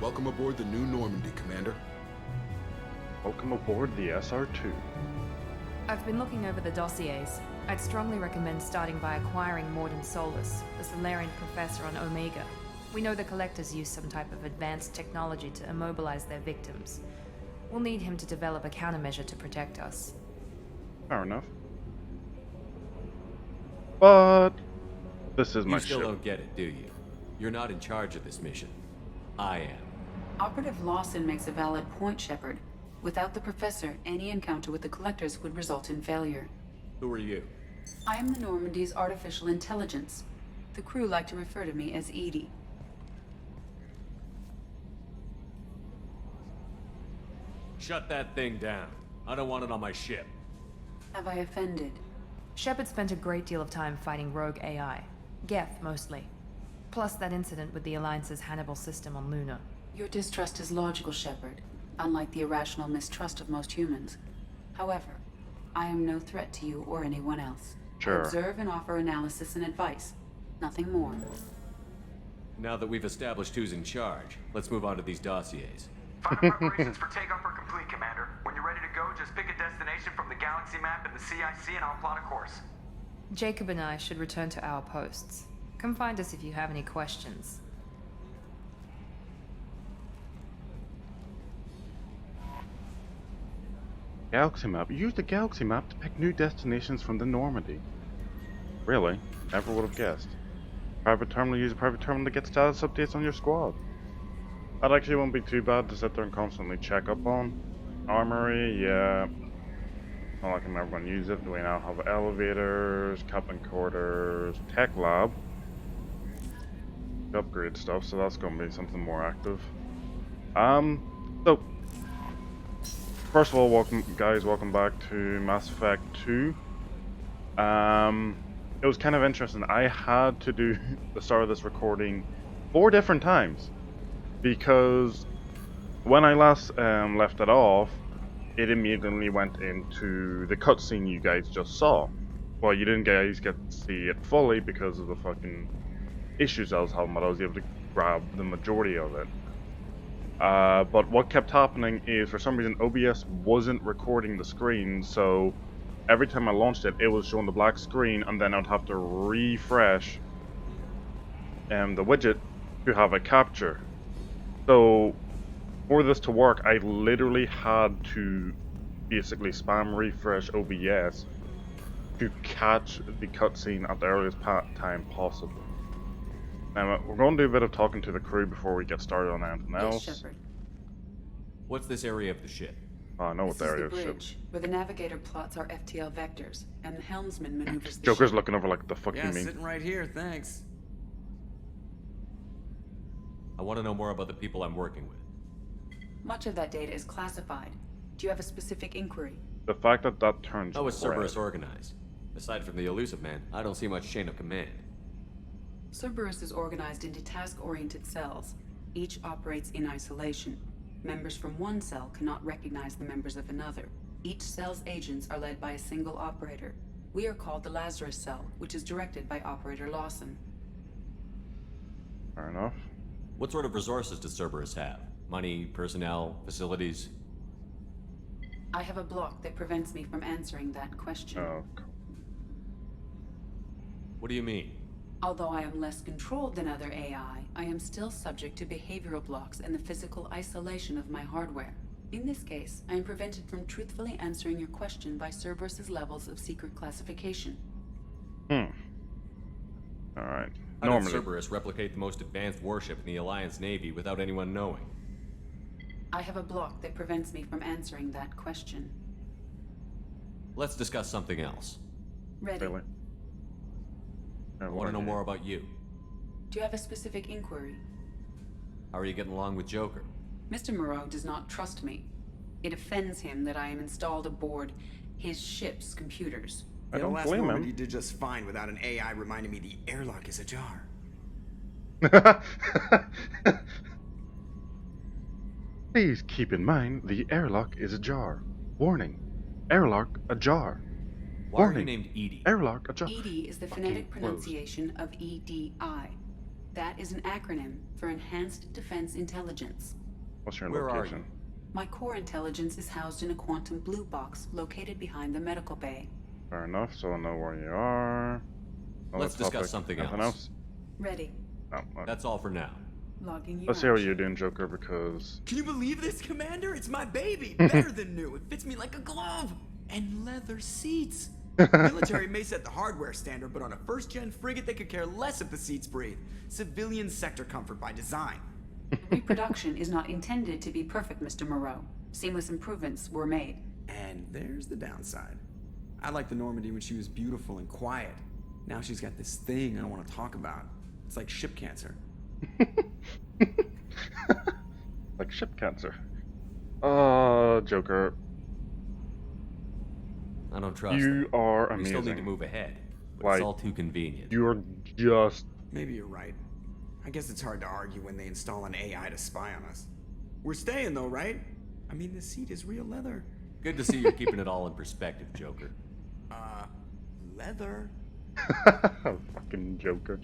Welcome aboard the new Normandy, Commander. Welcome aboard the SR2. I've been looking over the dossiers. I'd strongly recommend starting by acquiring Morden Solus, the Solarian professor on Omega. We know the Collectors use some type of advanced technology to immobilize their victims. We'll need him to develop a countermeasure to protect us. Fair enough. But this is my ship. You still ship. don't get it, do you? You're not in charge of this mission. I am. Operative Lawson makes a valid point, Shepard. Without the Professor, any encounter with the Collectors would result in failure. Who are you? I am the Normandy's artificial intelligence. The crew like to refer to me as Edie. Shut that thing down. I don't want it on my ship. Have I offended? Shepard spent a great deal of time fighting rogue AI. Geth, mostly. Plus that incident with the Alliance's Hannibal system on Luna. Your distrust is logical, Shepard, unlike the irrational mistrust of most humans. However, I am no threat to you or anyone else. Sure. I observe and offer analysis and advice. Nothing more. Now that we've established who's in charge, let's move on to these dossiers. Final preparations for takeoff are complete, Commander. When you're ready to go, just pick a destination from the galaxy map and the CIC and I'll plot a course. Jacob and I should return to our posts. Come find us if you have any questions. Galaxy map. Use the galaxy map to pick new destinations from the Normandy. Really? Never would have guessed. Private terminal. Use a private terminal to get status updates on your squad. That actually won't be too bad to sit there and constantly check up on. Armory, yeah. Not like I'm ever going to use it. We now have elevators, captain quarters, tech lab. Upgrade stuff, so that's going to be something more active. So first of all, welcome back to Mass Effect 2. It was kind of interesting. I had to do the start of this recording 4 different times because when I last left it off, it immediately went into the cutscene you guys just saw. Well, you didn't guys get to see it fully because of the fucking issues I was having, but I was able to grab the majority of it. But what kept happening is, for some reason, OBS wasn't recording the screen, so every time I launched it, it was showing the black screen, and then I'd have to refresh the widget to have it capture. So for this to work, I literally had to basically spam refresh OBS to catch the cutscene at the earliest time possible. Now, we're going to do a bit of talking to the crew before we get started on anything else. Yes, Shepard. What's this area of the ship? Oh, I know what the area This is is. the bridge, where the navigator plots our FTL vectors, and the helmsman maneuvers the Joker's ship. looking over like, the fuck you mean? Sitting right here, thanks. I want to know more about the people I'm working with. Much of that data is classified. Do you have a specific inquiry? The fact that that turns How is red. Cerberus organized? Aside from the elusive man, I don't see much chain of command. Cerberus is organized into task-oriented cells. Each operates in isolation. Members from one cell cannot recognize the members of another. Each cell's agents are led by a single operator. We are called the Lazarus Cell, which is directed by Operator Lawson. Fair enough. What sort of resources does Cerberus have? Money, personnel, facilities? I have a block that prevents me from answering that question. Oh, What do you mean? Although I am less controlled than other AI, I am still subject to behavioral blocks and the physical isolation of my hardware. In this case, I am prevented from truthfully answering your question by Cerberus's levels of secret classification. Alright. How Normally. did Cerberus replicate the most advanced warship in the Alliance Navy without anyone knowing? I have a block that prevents me from answering that question. Let's discuss something else. Ready. Really? I want to know more about you. Do you have a specific inquiry? How are you getting along with Joker? Mr. Moreau does not trust me. It offends him that I am installed aboard his ship's computers. I don't last blame moment him. you did just fine without an AI reminding me the airlock is ajar. Please keep in mind the airlock is ajar. Warning. Airlock ajar. Why are you Warning. named Edie? Airlock ajar. EDI is the phonetic pronunciation of EDI. That is an acronym for Enhanced Defense Intelligence. What's your Where are location? you? My core intelligence is housed in a quantum blue box located behind the medical bay. Fair enough, so I know where you are. Let's discuss something Anything else. Ready. No, okay. That's all for now. Logging you Let's out. see what you're doing, Joker, because... Can you believe this, Commander? It's my baby. Better than new. It fits me like a glove. And leather seats. Military may set the hardware standard, but on a first-gen frigate, they could care less if the seats breathe. Civilian sector comfort by design. Reproduction is not intended to be perfect, Mr. Moreau. Seamless improvements were made. And there's the downside. I liked the Normandy when she was beautiful and quiet. Now she's got this thing I don't want to talk about. It's like ship cancer. Like ship cancer. Joker, I don't trust you them. are We amazing. still need to move ahead, but Like, it's all too convenient. You're just... Maybe you're right. I guess it's hard to argue when they install an AI to spy on us. We're staying though, right? I mean, the seat is real leather. Good to see you're keeping it all in perspective, Joker. Leather? Fucking Joker.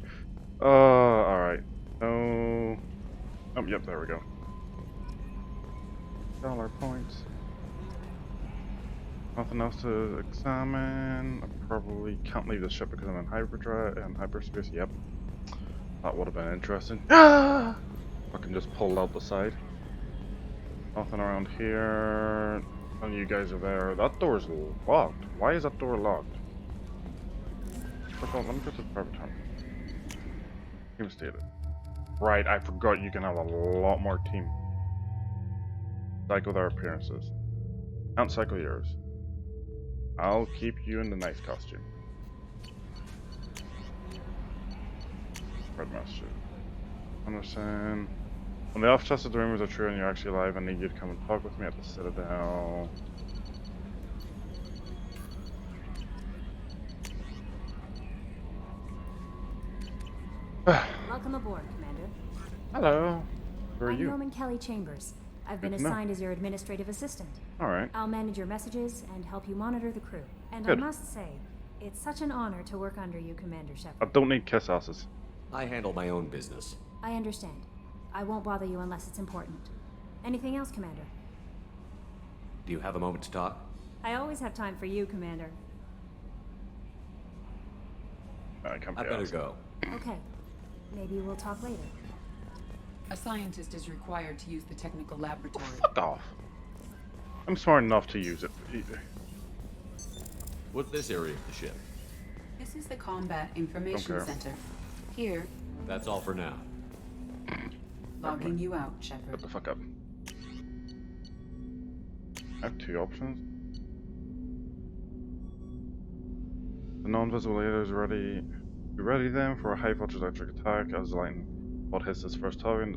Alright. Oh, yep, there we go. Dollar points. Nothing else to examine. I probably can't leave the ship because I'm in hyperdrive and hyperspace. Yep. That would have been interesting. Ah! Fucking just pulled out the side. Nothing around here. None of you guys are there. That door's locked. Why is that door locked? Let me go to the private time. Team stated. Right, I forgot you can have a lot more team. Cycle their appearances. Can't cycle yours. I'll keep you in the nice costume. Red message. Understand. When the off-tested rumors are true and you're actually alive, I need you to come and talk with me at the Citadel. Welcome aboard, Commander. Hello. Who are I'm you? Norman Kelly Chambers. I've been Good to know. assigned as your administrative assistant. Alright. I'll manage your messages and help you monitor the crew. And Good. I must say, it's such an honor to work under you, Commander I Shepard. don't need kiss asses. I handle my own business. I understand. I won't bother you unless it's important. Anything else, Commander? Do you have a moment to talk? I always have time for you, Commander. I can't I be better asked. go. Okay. Maybe we'll talk later. A scientist is required to use the technical laboratory. Fuck off. I'm smart enough to use it. What's this area of the ship? This is the Combat Information Okay. Center. Here, That's all for now. logging you out, Shut Shepard. the fuck up. I have two options. The non-visible laser is ready. Be ready then for a high voltage electric attack as lightning bolt hits its first target.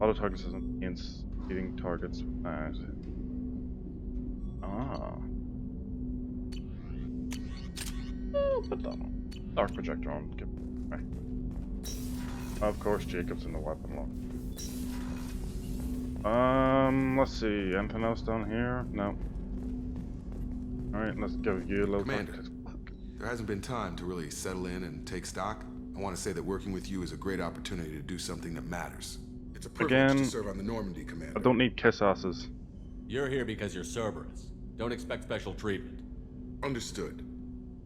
Auto target system begins hitting targets. Put that on. Dark projector on. Right. Of course, Jacob's in the weapon lock. Let's see. Anything else down here? No. Alright, let's give you a little Commander. context. There hasn't been time to really settle in and take stock. I want to say that working with you is a great opportunity to do something that matters. It's a privilege Again, to serve on the Normandy, Commander. I don't need kiss asses. You're here because you're Cerberus. Don't expect special treatment. Understood.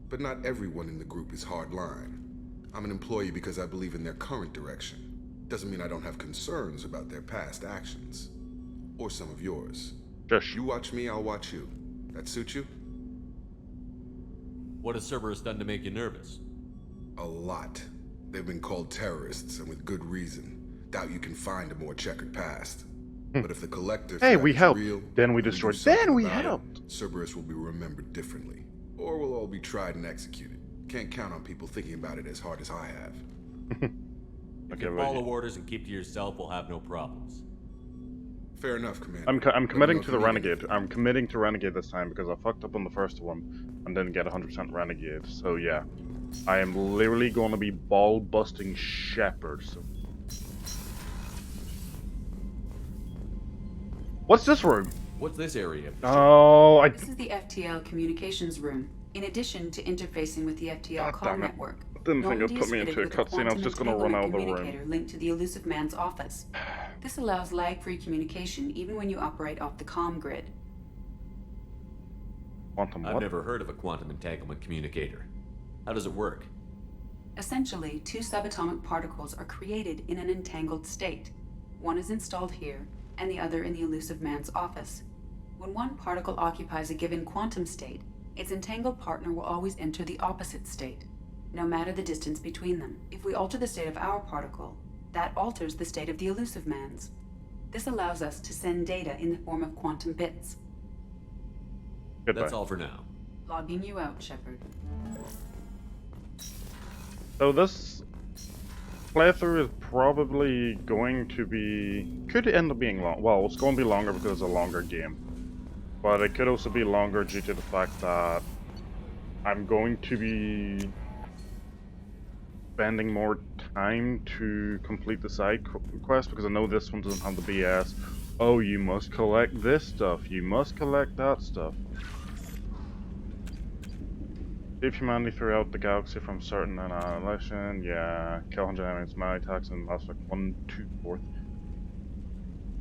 But not everyone in the group is hardline. I'm an employee because I believe in their current direction. Doesn't mean I don't have concerns about their past actions. Or some of yours. Shush. You watch me, I'll watch you. That suit you? What has Cerberus done to make you nervous? A lot. They've been called terrorists, and with good reason. Doubt you can find a more checkered past. But if the collective Hey, threat we is helped. real, Then we and do destroyed. something Then we about it, helped. Cerberus will be remembered differently. Or we'll all be tried and executed. Can't count on people thinking about it as hard as I have. If Okay, you well, follow orders and keep to yourself, we'll have no problems. Fair enough, Commander. I'm Let me committing know to if the you need Renegade. anything. I'm committing to Renegade this time because I fucked up on the first one and didn't get 100% Renegade. So yeah, I am literally going to be ball busting Shepard. So. What's this room? What's this area of the ship? Oh, This is the FTL Communications Room. In addition to interfacing with the FTL God call damn it. network, Didn't think Normandy it'd put is me fitted into a with cutscene. I was quantum just gonna run out of the entanglement room. communicator linked to the elusive man's office. This allows lag-free communication even when you operate off the comm grid. Quantum I've what? never heard of a quantum entanglement communicator. How does it work? Essentially, two subatomic particles are created in an entangled state. One is installed here, and the other in the elusive man's office. When one particle occupies a given quantum state, its entangled partner will always enter the opposite state, no matter the distance between them. If we alter the state of our particle, that alters the state of the elusive man's. This allows us to send data in the form of quantum bits. Goodbye. That's all for now. Logging you out, Shepard. So this playthrough is probably going to be... could end up being long. Well, it's going to be longer because it's a longer game. But it could also be longer due to the fact that I'm going to be spending more time to complete the side quest, because I know this one doesn't have the BS. Oh, you must collect this stuff. You must collect that stuff. Save humanity throughout the galaxy from certain annihilation. Yeah, kill 100 enemies, melee attacks, and last like 1, 2, 4.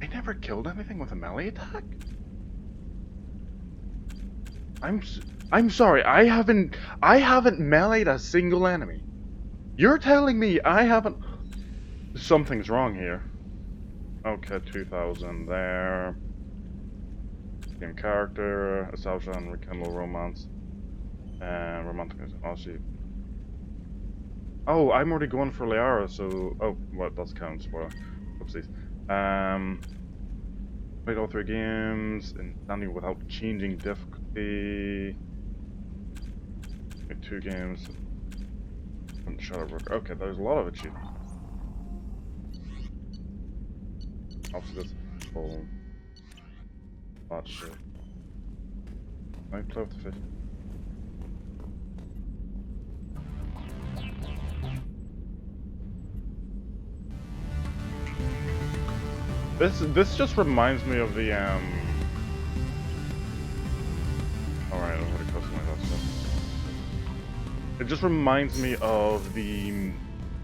I never killed anything with a melee attack. I'm sorry. I haven't meleeed a single enemy. You're telling me I haven't? Something's wrong here. Okay, 2000 there. Game character, establish and rekindle romance. And romantic, honestly. Oh, I'm already going for Liara, so... oh, well, that's kind of spoiler. Oopsies. Played all 3 games, and standing without changing difficulty. Played 2 games. And Shadowbrook. Okay, there's a lot of achievements. Obviously, this whole... that shit. Can I play with the fish? This just reminds me of the Alright, I'm gonna customize that stuff. It just reminds me of the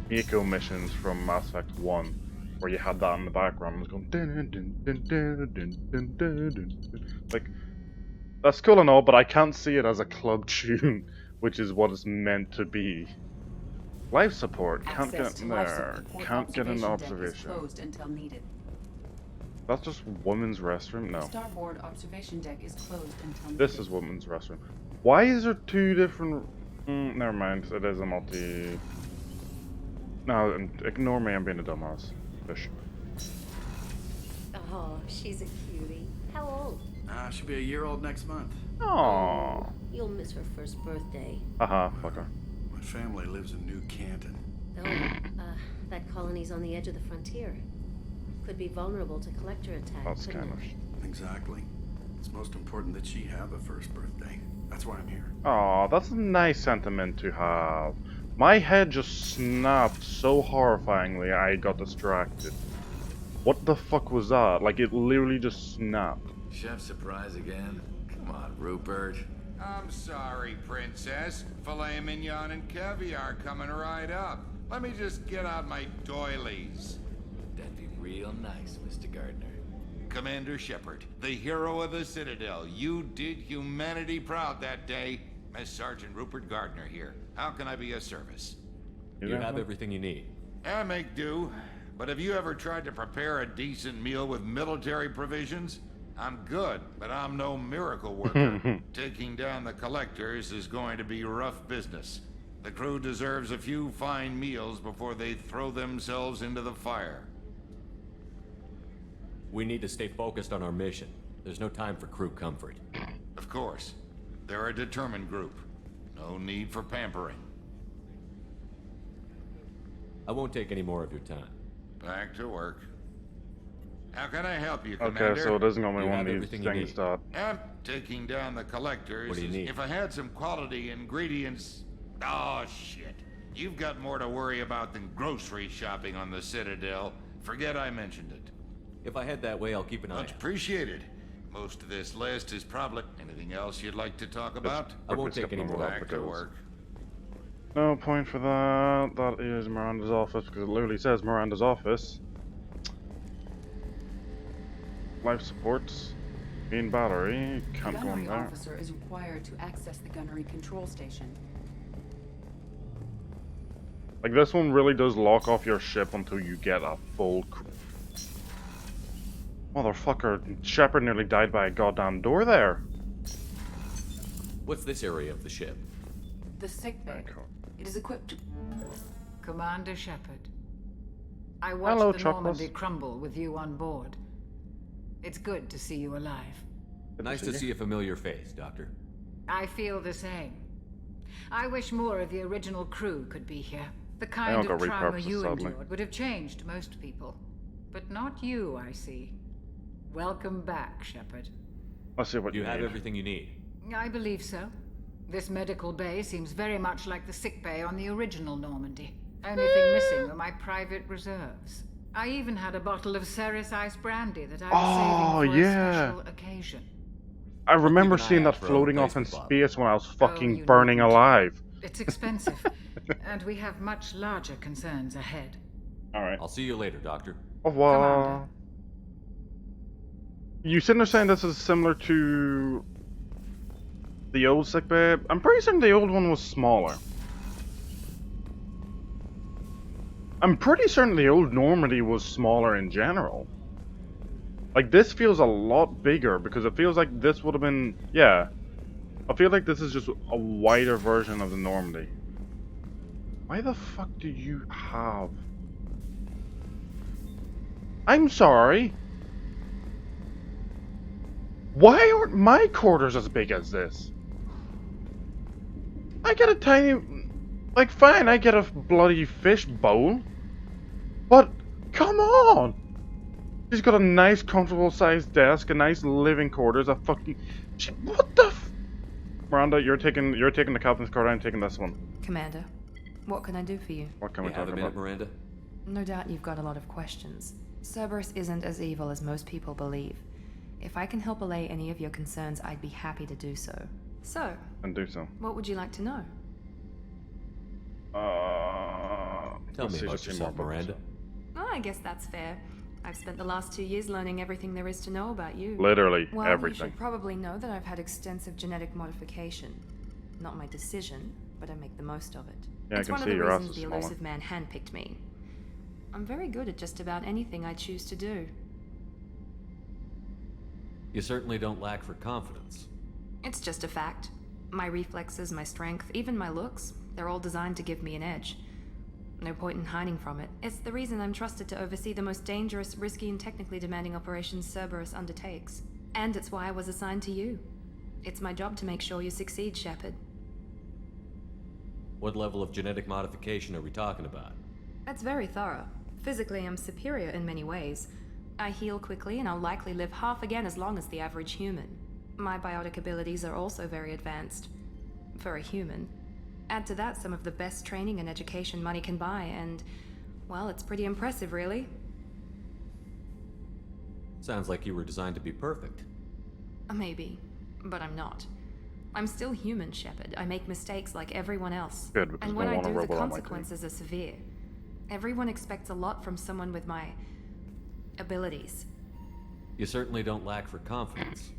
Miko missions from Mass Effect 1, where you had that in the background and it was going dun, dun, dun, dun, dun, dun, dun, dun, dun. Like, that's cool and all, but I can't see it as a club tune, which is what it's meant to be. Life support, can't get in there, can't get an observation. Closed until needed. That's just women's restroom? No. Starboard observation deck is closed until needed. This is women's restroom. Why is there 2 different... never mind, it is a multi... No, ignore me, I'm being a dumbass. Fish. Oh, she's a cutie. How old? She'll be a year old next month. Aww. You'll miss her first birthday. Haha, fuck her. My family lives in New Canton. Oh, that colony's on the edge of the frontier. Could be vulnerable to collector attacks. That's kind of... Exactly. It's most important that she have a first birthday. That's why I'm here. Aw, that's a nice sentiment to have. My head just snapped so horrifyingly I got distracted. What the fuck was that? Like, it literally just snapped. Chef surprise again? Come on, Rupert. I'm sorry, Princess. Filet mignon and caviar coming right up. Let me just get out my doilies. That'd be real nice, Mr. Gardner. Commander Shepard, the hero of the Citadel. You did humanity proud that day. Miss Sergeant Rupert Gardner here. How can I be of service? You have everything you need. I make do. But have you ever tried to prepare a decent meal with military provisions? I'm good, but I'm no miracle worker. Taking down the collectors is going to be rough business. The crew deserves a few fine meals before they throw themselves into the fire. We need to stay focused on our mission. There's no time for crew comfort. Of course. They're a determined group. No need for pampering. I won't take any more of your time. Back to work. How can I help you, Commander? Okay, so it isn't only You one have of these everything you things need. that... I'm taking down the collectors. What do you need? If I had some quality ingredients... Oh, shit. You've got more to worry about than grocery shopping on the Citadel. Forget I mentioned it. If I head that way, I'll keep an eye Much out. appreciated. Most of this list is probably... Anything else you'd like to talk about? I won't take any more. Back to work. No point for that. That is Miranda's office because it literally says Miranda's office. Life supports. Main battery. The Can't go in gunnery there. officer is required to access the gunnery control station. Like, this one really does lock off your ship until you get a full... Motherfucker, Shepard nearly died by a goddamn door there. What's this area of the ship? The sick bay. It is equipped to... Commander Shepard. I watched Hello, the Chocolates. Normandy crumble with you on board. It's good to see you alive. Nice to see a familiar face, Doctor. I feel the same. I wish more of the original crew could be here. The kind don't of go trauma repurposed, you sadly. endured would have changed most people. But not you, I see. Welcome back, Shepard. Let's see what You you have need. everything you need. I believe so. This medical bay seems very much like the sick bay on the original Normandy. Only thing missing were my private reserves. I even had a bottle of Ceres Ice Brandy that I was saving for a special occasion. I remember keep an eye seeing out that for a floating off in replacement space when I was fucking you burning needn't. alive. It's expensive, and we have much larger concerns ahead. Alright. I'll see you later, Doctor. Au revoir. Commander. You sitting there saying this is similar to the old sickbay? I'm pretty certain the old one was smaller. I'm pretty certain the old Normandy was smaller in general. Like, this feels a lot bigger because it feels like this would have been... Yeah. I feel like this is just a wider version of the Normandy. Why the fuck do you have... I'm sorry. Why aren't my quarters as big as this? I get a tiny... Like, fine, I get a bloody fish bowl. But, come on! She's got a nice, comfortable sized desk, a nice living quarters, a fucking... What the f... Miranda, you're taking the captain's card, I'm taking this one. Commander, what can I do for you? What can we You have talk a minute, about? Miranda? No doubt you've got a lot of questions. Cerberus isn't as evil as most people believe. If I can help allay any of your concerns, I'd be happy to do so. So, And do so. what would you like to know? Tell let's me see, about let's see yourself, more about Miranda. Oh, I guess that's fair. I've spent the last 2 years learning everything there is to know about you. Literally Well, everything. you should probably know that I've had extensive genetic modification. Not my decision, but I make the most of it. Yeah, I it's can one see of the your ass reasons is the smaller. elusive man handpicked me. I'm very good at just about anything I choose to do. You certainly don't lack for confidence. It's just a fact. My reflexes, my strength, even my looks, they're all designed to give me an edge. No point in hiding from it. It's the reason I'm trusted to oversee the most dangerous, risky, and technically demanding operations Cerberus undertakes. And it's why I was assigned to you. It's my job to make sure you succeed, Shepard. What level of genetic modification are we talking about? That's very thorough. Physically, I'm superior in many ways. I heal quickly, and I'll likely live half again as long as the average human. My biotic abilities are also very advanced. For a human. Add to that some of the best training and education money can buy, and, well, it's pretty impressive, really. Sounds like you were designed to be perfect. Maybe, but I'm not. I'm still human, Shepard. I make mistakes like everyone else. Good, because and I when don't I want a do, the robot on my team. consequences are severe. Everyone expects a lot from someone with my abilities. You certainly don't lack for confidence.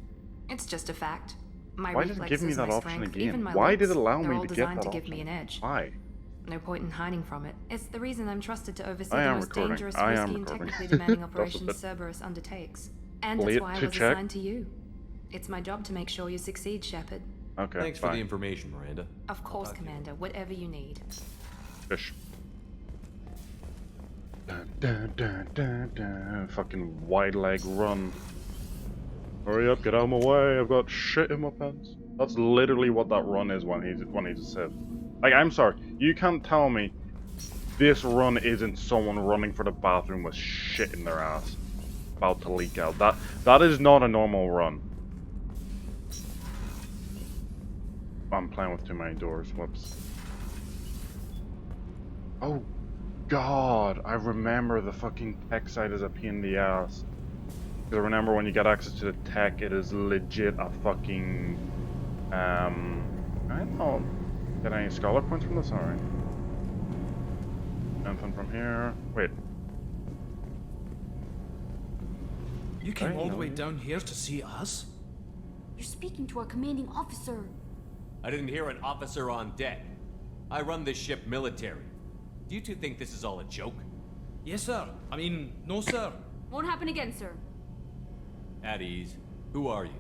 It's just a fact. My Why did it reflexes, give me that my option strength, again? even my Why did looks, it allow they're me all to get designed that to give me option? an edge. Why? No point in hiding from it. It's the reason I'm trusted to oversee I the am most recording. dangerous, I am risky, and recording. technically demanding That's a operations bit Cerberus undertakes. And late it's why I to was check. assigned to you. It's my job to make sure you succeed, Shepard. Okay, Thanks fine. for the information, Miranda. Of course, talk to you. Commander. Whatever you need. Fish. Dun, dun, dun, dun, dun. Fucking wide leg run. Hurry up, get out of my way. I've got shit in my pants. That's literally what that run is when he's a Sith. Like, I'm sorry, you can't tell me this run isn't someone running for the bathroom with shit in their ass about to leak out. That is not a normal run. I'm playing with too many doors. Whoops. Oh God, I remember the fucking tech site is a pain in the ass. Because I remember when you get access to the tech, it is legit a fucking I don't know. Get any scholar points from this? Alright. Anything from here? Wait. You came all the way down here to see us? You're speaking to our commanding officer. I didn't hear an officer on deck. I run this ship military. Do you two think this is all a joke? Yes, sir. I mean, no, sir. Won't happen again, sir. At ease. Who are you?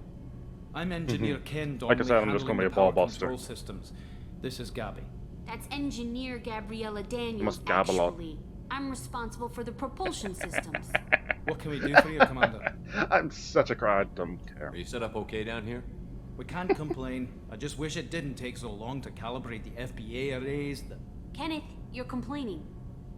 I'm Engineer Ken Donnelly, Like I said, I'm just handling gonna be a the power ball buster. control systems. This is Gabby. That's Engineer Gabriella Daniels, must gab a lot. actually. I'm responsible for the propulsion systems. What can we do for you, Commander? I'm such a cry. I don't care. Are you set up okay down here? We can't complain. I just wish it didn't take so long to calibrate the FBA arrays. Kenneth, you're complaining.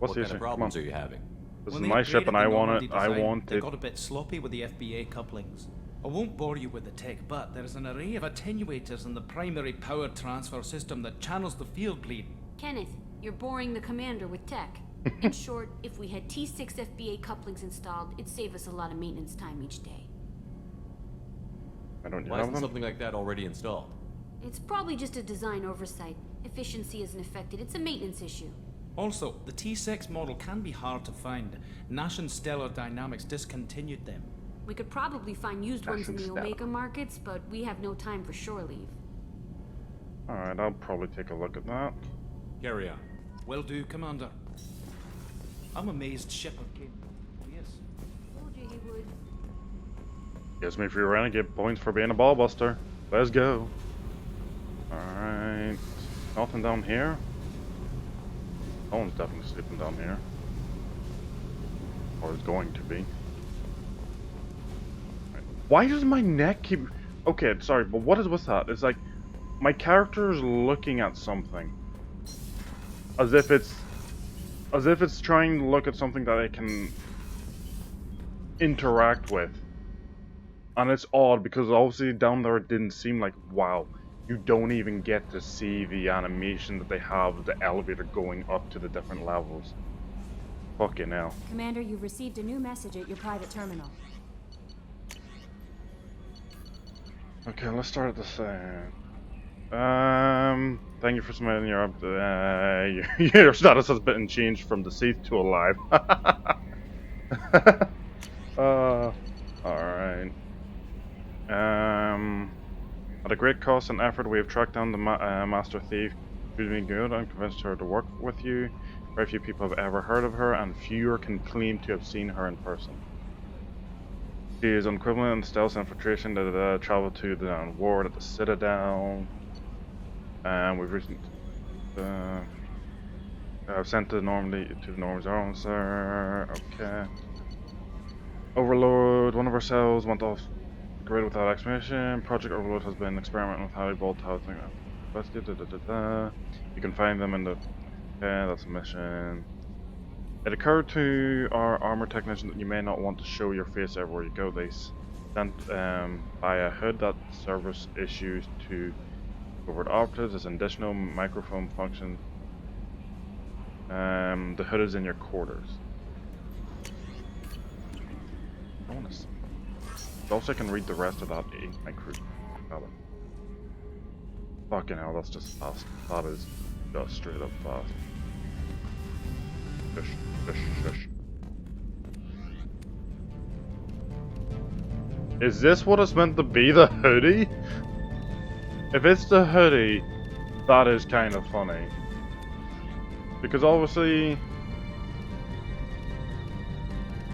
What's What the kind issue? of problems are you having? This When is they my ship upgraded and the I want Normandy it. I design, want they it. got a bit sloppy with the FBA couplings. I won't bore you with the tech, but there is an array of attenuators in the primary power transfer system that channels the field bleed. Kenneth, you're boring the commander with tech. In short, if we had T6 FBA couplings installed, it'd save us a lot of maintenance time each day. I don't Why have isn't them. something like that already installed? It's probably just a design oversight. Efficiency isn't affected. It's a maintenance issue. Also, the T6 model can be hard to find. Nash and Stellar Dynamics discontinued them. We could probably find used ones in the Step. Omega markets, but we have no time for shore leave. Alright, I'll probably take a look at that. Carry on. Will do, Commander. I'm amazed Shepard came. Oh, yes. Told you he would. Gives me free renegade points for being a ball buster. Let's go. Alright. Nothing down here. No one's definitely sleeping down here. Or is going to be. Why does my neck keep... Okay, sorry, but what is with that? It's like, my character is looking at something. As if it's trying to look at something that I can interact with. And it's odd, because obviously down there it didn't seem like, wow, you don't even get to see the animation that they have of the elevator going up to the different levels. Fucking hell. Commander, you've received a new message at your private terminal. Okay, let's start at the same. Thank you for submitting your your status has been changed from deceased to alive. Alright. At a great cost and effort, we have tracked down the master thief. She's been good and convinced her to work with you. Very few people have ever heard of her, and fewer can claim to have seen her in person. She is equivalent in stealth infiltration that travel to the ward at the Citadel. And we've recently I've sent the Normandy to the Normandy's officer. Okay. Overlord, one of our cells went off the grid without explanation. Project Overlord has been experimenting with Harry Bolt housing. You can find them in the... Okay, that's a mission. It occurred to our armor technician that you may not want to show your face everywhere you go. They sent by a hood that service issues to covert operatives as an additional microphone function. The hood is in your quarters. Bonus. Also, I can read the rest of that micro. Fucking hell, that's just fast. That is just straight up fast. Shush, shush, shush. Is this what it's meant to be, the hoodie? If it's the hoodie, that is kind of funny. Because obviously,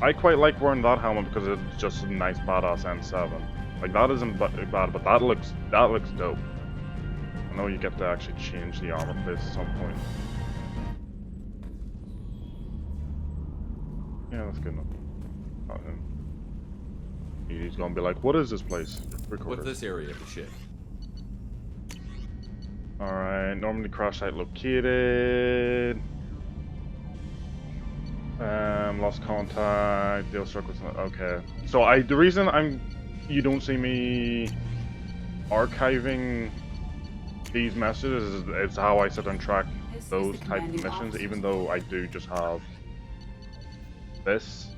I quite like wearing that helmet because it's just a nice badass M7. Like that isn't bad, but that looks dope. I know you get to actually change the armor place at some point. Yeah, that's good enough. Not him. He's gonna be like, what is this place? What's this area of the ship? Alright, Normandy crash site located. Lost contact, deal struck with... Okay. So the reason you don't see me archiving these messages is it's how I sit and track those type of missions, even though I do just have this.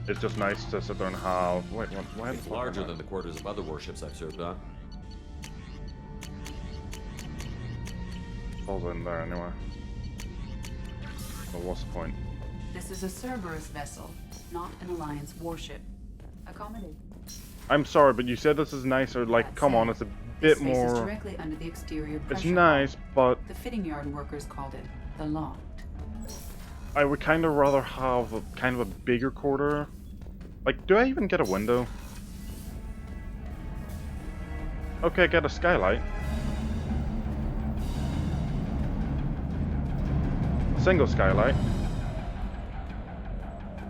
It's just nice to sit there and have... Wait, what? It's larger than the quarters of other warships I've served on. falls in there anyway. So what's the point? This is a Cerberus vessel, not an Alliance warship. Accommodate. I'm sorry, but you said this is nicer. Like, come on, it's a bit This space is more. directly under the exterior It's pressure nice, hull. but The fitting yard workers called it the loft. I would kind of rather have a, kind of a bigger quarter. Like, do I even get a window? Okay, I get a skylight. A single skylight.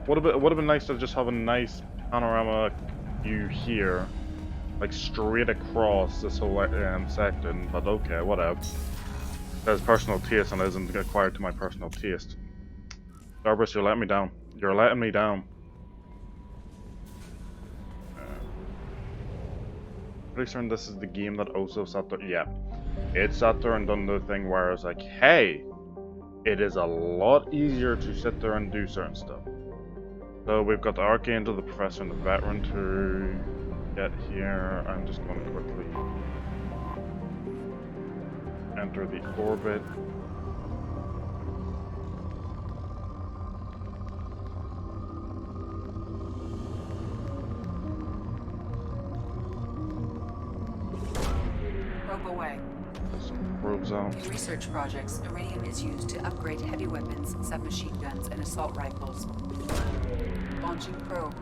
Would have been nice to just have a nice panorama view here, like straight across this whole section. But okay, whatever. There's personal taste, and it isn't acquired to my personal taste. Cerberus, you're letting me down. You're letting me down. Pretty certain this is the game that also sat there. Yeah, it sat there and done the thing where I was like, hey, it is a lot easier to sit there and do certain stuff. So we've got the Archangel, the Professor, and the Veteran to get here. I'm just going to quickly enter the orbit. Probe away. Probes out. In research projects, iridium is used to upgrade heavy weapons, submachine guns, and assault rifles. Launching probe.